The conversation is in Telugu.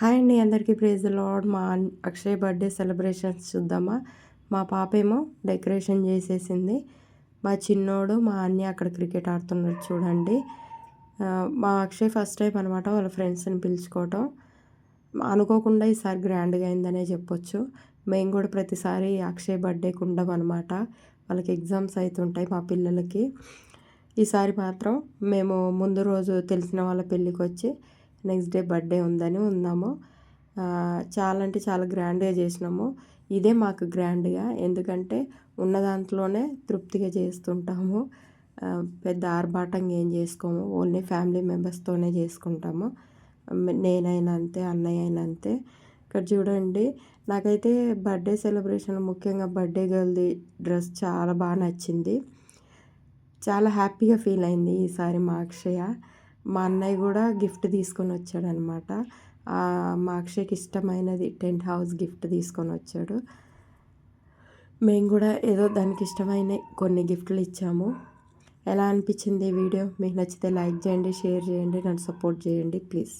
హాయ్ అండి, అందరికీ ప్రైజ్ ద లార్డ్. మా అక్షయ్ బర్త్డే సెలబ్రేషన్స్ చూద్దామా. మా పాపేమో డెకరేషన్ చేసేసింది. మా చిన్నోడు మా అన్నయ్య అక్కడ క్రికెట్ ఆడుతున్నాడు చూడండి. మా అక్షయ్ ఫస్ట్ టైం అనమాట వాళ్ళ ఫ్రెండ్స్ని పిలుచుకోవటం. అనుకోకుండా ఈసారి గ్రాండ్గా అయిందనే చెప్పొచ్చు. మేము కూడా ప్రతిసారి అక్షయ్ బర్త్డేకి ఉండమన్నమాట. వాళ్ళకి ఎగ్జామ్స్ అవుతుంటాయి మా పిల్లలకి. ఈసారి మాత్రం మేము ముందు రోజు తెలిసిన వాళ్ళ పెళ్ళికి వచ్చి నెక్స్ట్ డే బర్త్డే ఉందని ఉన్నాము. చాలా అంటే చాలా గ్రాండ్గా చేసినాము. ఇదే మాకు గ్రాండ్గా, ఎందుకంటే ఉన్న దాంట్లోనే తృప్తిగా చేస్తుంటాము. పెద్ద ఆర్భాటంగా ఏం చేసుకోము, ఓన్లీ ఫ్యామిలీ మెంబర్స్తోనే చేసుకుంటాము. నేనైనా అంతే, అన్నయ్య అయినా అంతే. ఇక్కడ చూడండి, నాకైతే బర్త్డే సెలబ్రేషన్ ముఖ్యంగా బర్త్డే గర్ల్ది డ్రెస్ చాలా బాగా నచ్చింది. చాలా హ్యాపీగా ఫీల్ అయింది ఈసారి మా అక్షయ. మా అన్నయ్య కూడా గిఫ్ట్ తీసుకొని వచ్చాడనమాట. మా అక్షయ్కి ఇష్టమైనది టెంట్ హౌస్ గిఫ్ట్ తీసుకొని వచ్చాడు. మేము కూడా ఏదో దానికి ఇష్టమైన కొన్ని గిఫ్ట్లు ఇచ్చాము. ఎలా అనిపించింది ఈ వీడియో? మీకు నచ్చితే లైక్ చేయండి, షేర్ చేయండి, నన్ను సపోర్ట్ చేయండి ప్లీజ్.